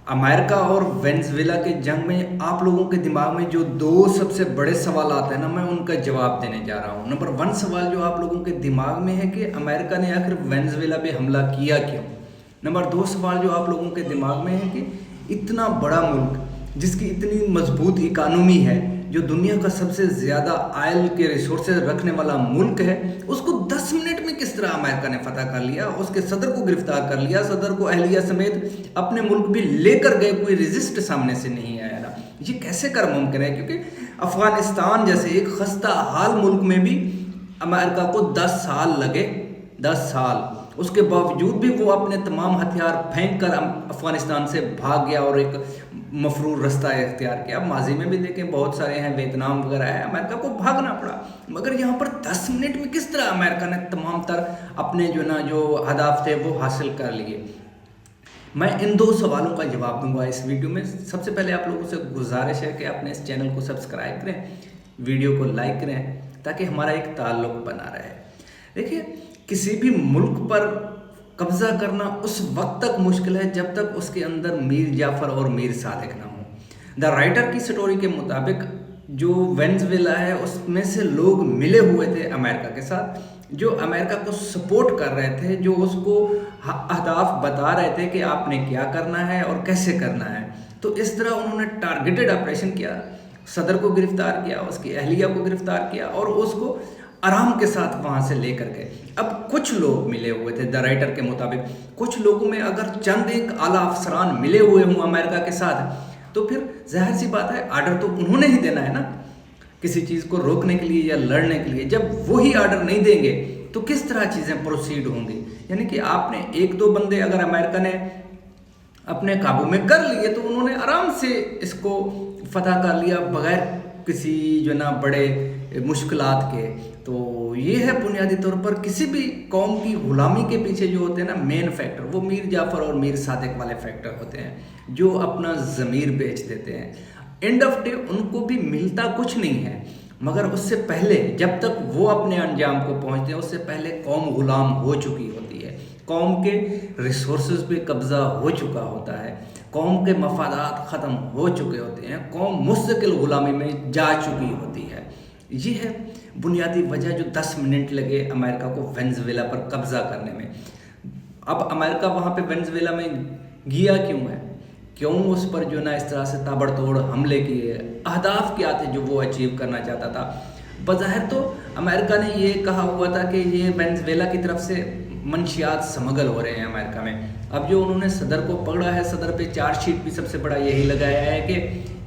America और Venezuela के जंग में आप लोगों के दिमाग में जो दो सबसे बड़े सवाल आते हैं ना, मैं उनका जवाब देने जा रहा हूँ। नंबर वन सवाल जो आप लोगों के दिमाग में है कि अमेरिका ने आखिर वेनेजुएला पे हमला किया क्यों। नंबर दो सवाल जो आप लोगों के दिमाग में है कि इतना बड़ा मुल्क जिसकी इतनी मजबूत इकानमी है, जो दुनिया का सबसे ज़्यादा ऑयल के रिसोर्सेज रखने वाला मुल्क है, उसको 10 मिनट में किस तरह अमेरिका ने फतह कर लिया, उसके सदर को गिरफ्तार कर लिया, सदर को अहलिया समेत अपने मुल्क भी लेकर गए, कोई रेजिस्ट सामने से नहीं आया ना। ये कैसे कर मुमकिन है? क्योंकि अफगानिस्तान जैसे एक खस्ता हाल मुल्क में भी अमेरिका को 10 साल लगे, 10 साल। उसके बावजूद भी वो अपने तमाम हथियार फेंक कर अफगानिस्तान से भाग गया और एक मफरूर रास्ता इख्तियार किया। माजी में भी देखें बहुत सारे हैं, वियतनाम वगैरह है, अमेरिका को भागना पड़ा। मगर यहाँ पर 10 मिनट में किस तरह अमेरिका ने तमाम तर अपने जो हदाफ थे वो हासिल कर लिए। मैं इन दो सवालों का जवाब दूंगा इस वीडियो में। सबसे पहले आप लोगों से गुजारिश है कि अपने इस चैनल को सब्सक्राइब करें, वीडियो को लाइक करें, ताकि हमारा एक ताल्लुक बना रहे। देखिए, किसी भी मुल्क पर कब्ज़ा करना उस वक्त तक मुश्किल है जब तक उसके अंदर मीर जाफ़र और मीर सादिक ना हो। द राइटर की स्टोरी के मुताबिक जो वेनेजुएला है उसमें से लोग मिले हुए थे अमेरिका के साथ, जो अमेरिका को सपोर्ट कर रहे थे, जो उसको अहदाफ बता रहे थे कि आपने क्या करना है और कैसे करना है। तो इस तरह उन्होंने टारगेटेड ऑपरेशन किया, सदर को गिरफ्तार किया, उसकी अहलिया को गिरफ्तार किया और उसको आराम के साथ वहाँ से लेकर गए। अब कुछ लोग मिले हुए थे द राइटर के मुताबिक, कुछ लोगों में अगर चंद एक आला अफसरान मिले हुए हों अमेरिका के साथ, तो फिर जाहिर सी बात है आर्डर तो उन्होंने ही देना है ना, किसी चीज़ को रोकने के लिए या लड़ने के लिए। जब वही आर्डर नहीं देंगे तो किस तरह चीज़ें प्रोसीड होंगी। यानी कि आपने एक दो बंदे अगर अमेरिका ने अपने काबू में कर लिए तो उन्होंने आराम से इसको फतह कर लिया बगैर किसी बड़े मुश्किलात के। तो ये है बुनियादी तौर पर किसी भी कौम की गुलामी के पीछे जो होते हैं ना मेन फैक्टर, वो मीर जाफ़र और मीर सादिक वाले फैक्टर होते हैं, जो अपना ज़मीर बेच देते हैं। एंड ऑफ डे उनको भी मिलता कुछ नहीं है, मगर उससे पहले जब तक वो अपने अंजाम को पहुंचते हैं उससे पहले कौम गुलाम हो चुकी होती है, कौम के रिसोर्सेज पे कब्ज़ा हो चुका होता है, कौम के मफादात ख़त्म हो चुके होते हैं, कौम मुस्तकिल गुलामी में जा चुकी होती है। ये है बुनियादी वजह जो 10 मिनट लगे अमेरिका को वेनेजुएला पर कब्ज़ा करने में। अब अमेरिका वहाँ पे वेनेजुएला में गया क्यों है, क्यों उस पर इस तरह से ताबड़तोड़ हमले किए, अहदाफ क्या थे जो वो अचीव करना चाहता था। बज़ाहिर तो अमेरिका ने ये कहा हुआ था कि ये वेनेजुएला की तरफ से मंशियात स्मगल हो रहे हैं अमेरिका में। अब जो उन्होंने सदर को पकड़ा है, सदर पे चार्जशीट भी सबसे बड़ा यही लगाया है कि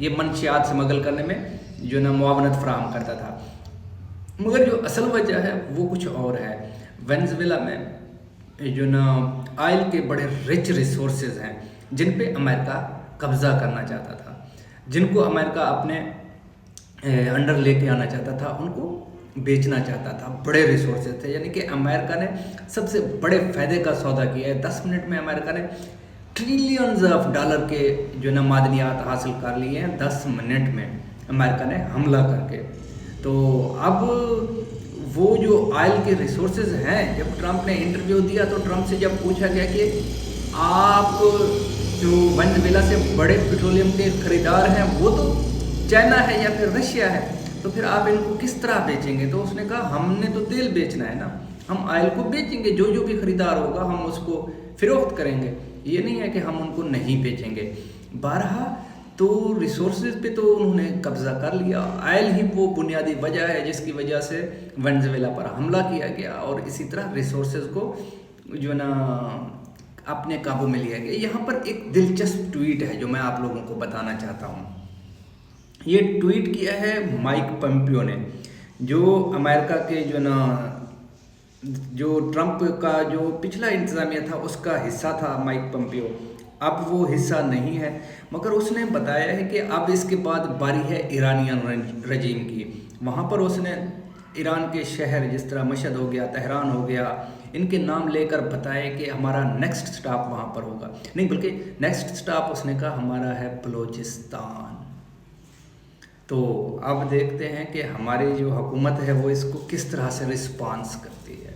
ये मंशियात स्मगल करने में मुआवनत फराहम करता था। मगर जो असल वजह है वो कुछ और है। वेनेजुएला में ऑयल के बड़े रिच रिसोर्सेज हैं जिन पे अमेरिका कब्ज़ा करना चाहता था, जिनको अमेरिका अपने अंडर लेके आना चाहता था, उनको बेचना चाहता था। बड़े रिसोर्सेज थे, यानी कि अमेरिका ने सबसे बड़े फ़ायदे का सौदा किया है। 10 मिनट में अमेरिका ने ट्रिलियंस ऑफ डॉलर के मादनियात हासिल कर लिए हैं 10 मिनट में अमेरिका ने हमला करके। तो अब वो जो ऑयल के रिसोर्सेज हैं, जब ट्रंप ने इंटरव्यू दिया तो ट्रंप से जब पूछा गया कि आप जो वेनेजुएला से बड़े पेट्रोलियम के खरीदार हैं वो तो चाइना है या फिर रशिया है, तो फिर आप इनको किस तरह बेचेंगे। तो उसने कहा हमने तो तेल बेचना है ना, हम ऑयल को बेचेंगे, जो भी खरीदार होगा हम उसको फ़रोख्त करेंगे, ये नहीं है कि हम उनको नहीं बेचेंगे। बारहा तो रिसोर्सेज पे तो उन्होंने कब्ज़ा कर लिया। ऑयल ही वो बुनियादी वजह है जिसकी वजह से वेनेजुएला पर हमला किया गया और इसी तरह रिसोर्सेज को अपने काबू में लिया गया। यहाँ पर एक दिलचस्प ट्वीट है जो मैं आप लोगों को बताना चाहता हूँ। ये ट्वीट किया है माइक पोम्पियो ने, जो अमेरिका के जो ट्रंप का जो पिछला इंतज़ामिया था उसका हिस्सा था माइक पोम्पियो। अब वो हिस्सा नहीं है, मगर उसने बताया है कि अब इसके बाद बारी है ईरानियन रजीम की। वहाँ पर उसने ईरान के शहर जिस तरह मशहद हो गया, तेहरान हो गया, इनके नाम लेकर बताया कि हमारा नेक्स्ट स्टॉप वहाँ पर होगा। नहीं, बल्कि नेक्स्ट स्टॉप उसने कहा हमारा है बलूचिस्तान। तो अब देखते हैं कि हमारी जो हुकूमत है वो इसको किस तरह से रिस्पांस करती है,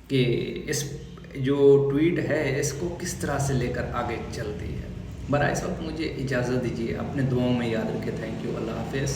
कि इस जो ट्वीट है इसको किस तरह से लेकर आगे चलती है। बरा इस वक्त मुझे इजाज़त दीजिए, अपने दुआओं में याद रखें। थैंक यू, अल्लाह हाफ़िज़।